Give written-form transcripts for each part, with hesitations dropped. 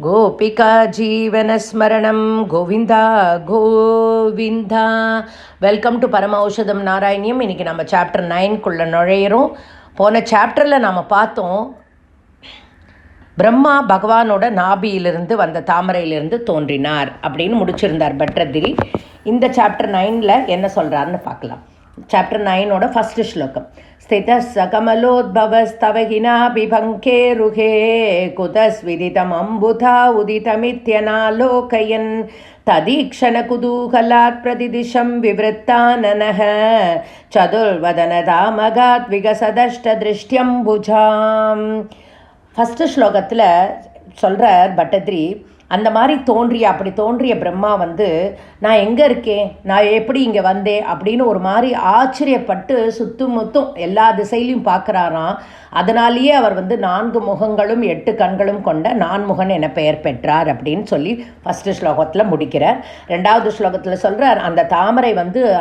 Gopika ஜீவனஸ்மரணம் Govinda Govinda. Welcome to பரம ஔஷதம் நாராயணியம். இன்றைக்கி நம்ம சாப்டர் 9க்குள்ளே நுழையிறோம். போன சாப்டரில் நாம் பார்த்தோம், பிரம்மா பகவானோட நாபியிலிருந்து வந்த தாமரையிலிருந்து தோன்றினார் அப்படின்னு முடிச்சிருந்தார் பட்டதிரி. இந்த சாப்டர் 9ல் என்ன சொல்கிறாருன்னு பார்க்கலாம். சாப்டர் 9ஓட ஃபஸ்ட்டு ஸ்லோகம். ஸ்தித சகமலோத்பவஸ்தவகினா பிபங்கே ருகே குதஸ்விதிதம் அம்புதா உதிதமித்யனாலோகயன் ததீக்ஷண குதூகலாத் பிரதிதிஷம் விவృத்தானனஹ சதுர்வதனதாமகாத் விகசதஷ்ட திருஷ்டியம்புஜாம். ஃபஸ்ட்டு ஸ்லோகத்தில் சொல்கிறார் பட்டதிரி, அந்த மாதிரி அப்படி தோன்றிய பிரம்மா நான் எங்கே இருக்கேன், நான் எப்படி இங்கே வந்தேன் அப்படின்னு ஒரு மாதிரி ஆச்சரியப்பட்டு சுத்துமுத்தும் எல்லா திசையிலையும் பார்க்குறாராம். அதனாலேயே அவர் 4 முகங்களும் 8 கண்களும் கொண்ட நான்முகன் என பெயர் பெற்றார் அப்படின்னு சொல்லி ஃபஸ்ட்டு ஸ்லோகத்தில் முடிக்கிறார். 2வது ஸ்லோகத்தில் சொல்கிறார், அந்த தாமரை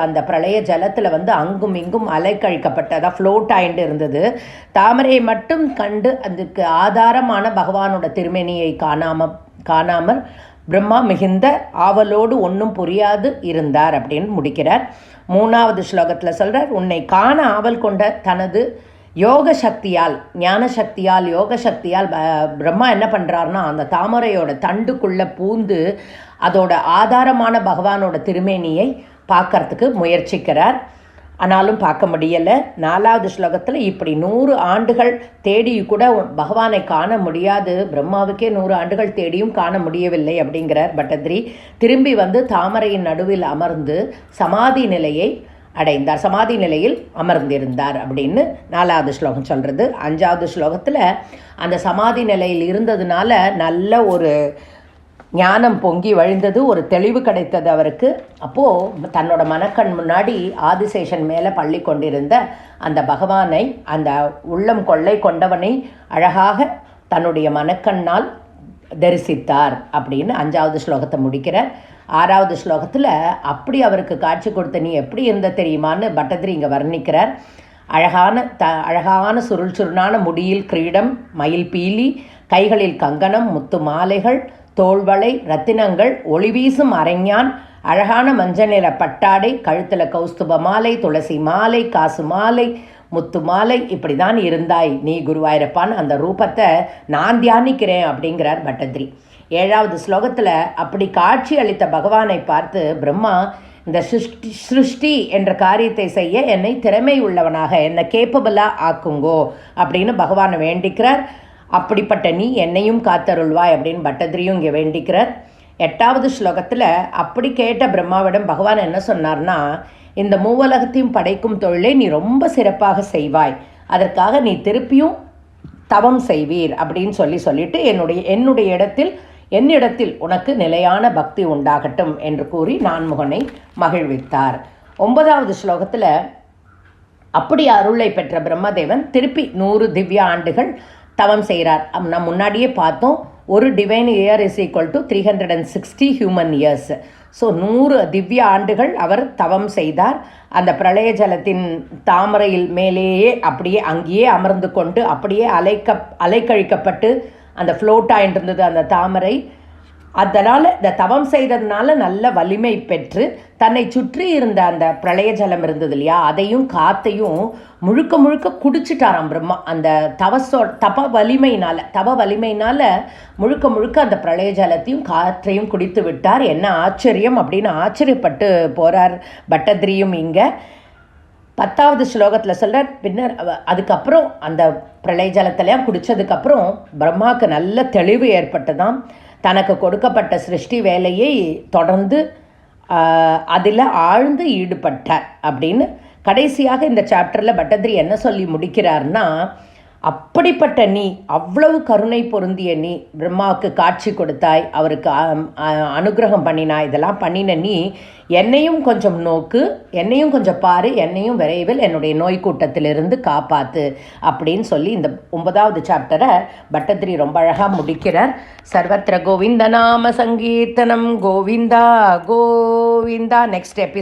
அந்த பிரளய ஜலத்தில் அங்கும் இங்கும் அலைக்கழிக்கப்பட்டதாக ஃப்ளோட் ஆகிட்டு இருந்தது. தாமரையை மட்டும் கண்டு அதுக்கு ஆதாரமான பகவானோட திருமேனியை காணாமல் பிரம்மா மிகுந்த ஆவலோடு ஒன்றும் புரியாது இருந்தார் அப்படின்னு முடிக்கிறார். 3வது ஸ்லோகத்தில் சொல்கிறார், உன்னை காண ஆவல் கொண்ட தனது யோக சக்தியால், ஞான சக்தியால், யோக சக்தியால் பிரம்மா என்ன பண்ணுறாருனா அந்த தாமரையோட தண்டுக்குள்ளே பூந்து அதோட ஆதாரமான பகவானோட திருமேனியை பார்க்கறதுக்கு முயற்சிக்கிறார். ஆனாலும் பார்க்க முடியலை. 4வது ஸ்லோகத்தில் இப்படி 100 ஆண்டுகள் தேடி கூட பகவானை காண முடியாது, பிரம்மாவுக்கே 100 ஆண்டுகள் தேடியும் காண முடியவில்லை அப்படிங்கிறார் பட்டதிரி. திரும்பி தாமரையின் நடுவில் அமர்ந்து சமாதி நிலையை அடைந்தார், சமாதி நிலையில் அமர்ந்திருந்தார் அப்படின்னு 4வது ஸ்லோகம் சொல்கிறது. 5வது ஸ்லோகத்தில் அந்த சமாதி நிலையில் இருந்ததுனால நல்ல ஒரு ஞானம் பொங்கி வழிந்தது, ஒரு தெளிவு கிடைத்தது அவருக்கு. அப்போது தன்னோட மனக்கண் முன்னாடி ஆதிசேஷன் மேலே பள்ளி கொண்டிருந்த அந்த பகவானை, அந்த உள்ளம் கொள்ளை கொண்டவனை அழகாக தன்னுடைய மனக்கண்ணால் தரிசித்தார் அப்படின்னு 5வது ஸ்லோகத்தை முடிக்கிறார். 6வது ஸ்லோகத்தில் அப்படி அவருக்கு காட்சி கொடுத்த நீ எப்படி இருந்த தெரியுமான்னு பட்டதிரி இங்கே வர்ணிக்கிறார். அழகான சுருளான முடியில் கிரீடம், மயில் பீலி, கைகளில் கங்கணம், முத்து மாலைகள், தோள்வளை, ரத்தினங்கள், ஒளிவீசும் அரஞ்ஞான், அழகான மஞ்சள் நிற பட்டாடை, கழுத்தில் கௌஸ்துப மாலை, துளசி மாலை, காசு மாலை, முத்து மாலை, இப்படி தான் இருந்தாய் நீ குருவாயிரப்பான். அந்த ரூபத்தை நான் தியானிக்கிறேன் அப்படிங்கிறார் பட்டதிரி. 7வது ஸ்லோகத்தில் அப்படி காட்சி அளித்த பகவானை பார்த்து பிரம்மா, இந்த சிருஷ்டி என்ற காரியத்தை செய்ய என்னை திறமை உள்ளவனாக, என்னை கேப்பபிளாக ஆக்குங்கோ அப்படின்னு பகவானை வேண்டிக்கிறார். அப்படிப்பட்ட நீ என்னையும் காத்தருள்வாய் அப்படின்னு பட்டதிரியும் இங்கே வேண்டிக்கிறார். 8வது ஸ்லோகத்தில் அப்படி கேட்ட பிரம்மாவிடம் பகவான் என்ன சொன்னார்னா, இந்த மூவலகத்தையும் படைக்கும் தொழிலை நீ ரொம்ப சிறப்பாக செய்வாய், அதற்காக நீ திருப்பியும் தவம் செய்வீர் அப்படின்னு சொல்லிட்டு என்னிடத்தில் உனக்கு நிலையான பக்தி உண்டாகட்டும் என்று கூறி நான்முகனை மகிழ்வித்தார். 9வது ஸ்லோகத்தில் அப்படி அருளை பெற்ற பிரம்மதேவன் திருப்பி 100 திவ்ய ஆண்டுகள் தவம் செய்கிறார். நம்ம முன்னாடியே பார்த்தோம், ஒரு divine year is equal to 360 human years. So 100 திவ்ய ஆண்டுகள் அவர் தவம் செய்தார். அந்த பிரளய ஜலத்தின் தாமரையில் மேலேயே அப்படியே அங்கேயே அமர்ந்து கொண்டு அப்படியே அலைக்கழிக்கப்பட்டு அந்த ஃப்ளோட் ஆகிட்டு இருந்தது அந்த தாமரை. அதனால் இந்த தவம் செய்ததுனால நல்ல வலிமை பெற்று தன்னை சுற்றி இருந்த அந்த பிரளய ஜலம் இருந்தது இல்லையா, அதையும் காத்தையும் முழுக்க குடிச்சிட்டாராம் பிரம்மா. அந்த தவ வலிமையினால் முழுக்க அந்த பிரளய ஜலத்தையும் காற்றையும் குடித்து விட்டார். என்ன ஆச்சரியம் அப்படின்னு ஆச்சரியப்பட்டு போகிறார் பட்டதிரியும் இங்கே. 10வது ஸ்லோகத்தில் சொல்கிறார், பின்னர் அதுக்கப்புறம் அந்த பிரளய ஜலத்தெல்லாம் குடித்ததுக்கப்புறம் பிரம்மாவுக்கு நல்ல தெளிவு ஏற்பட்டதாம். தனக்கு கொடுக்கப்பட்ட சிருஷ்டி வேலையை தொடர்ந்து அதில் ஆழ்ந்து ஈடுபட்டார் அப்படின்னு கடைசியாக இந்த சாப்டரில் பட்டதிரி என்ன சொல்லி முடிக்கிறார்னா, அப்படிப்பட்ட நீ, அவ்வளவு கருணை பொருந்திய நீ பிரம்மாவுக்கு காட்சி கொடுத்தாய், அவருக்கு அனுகிரகம் பண்ணினாய், இதெல்லாம் பண்ணின நீ என்னையும் கொஞ்சம் நோக்கு, என்னையும் கொஞ்சம் பாரு, என்னையும் விரைவில் என்னுடைய நோய் கூட்டத்திலிருந்து காப்பாற்று அப்படின்னு சொல்லி இந்த 9வது சாப்டரை பட்டதிரி ரொம்ப அழகாக முடிக்கிறார். சர்வத்திர கோவிந்த நாம சங்கீர்த்தனம் கோவிந்தா கோவிந்தா. Next episode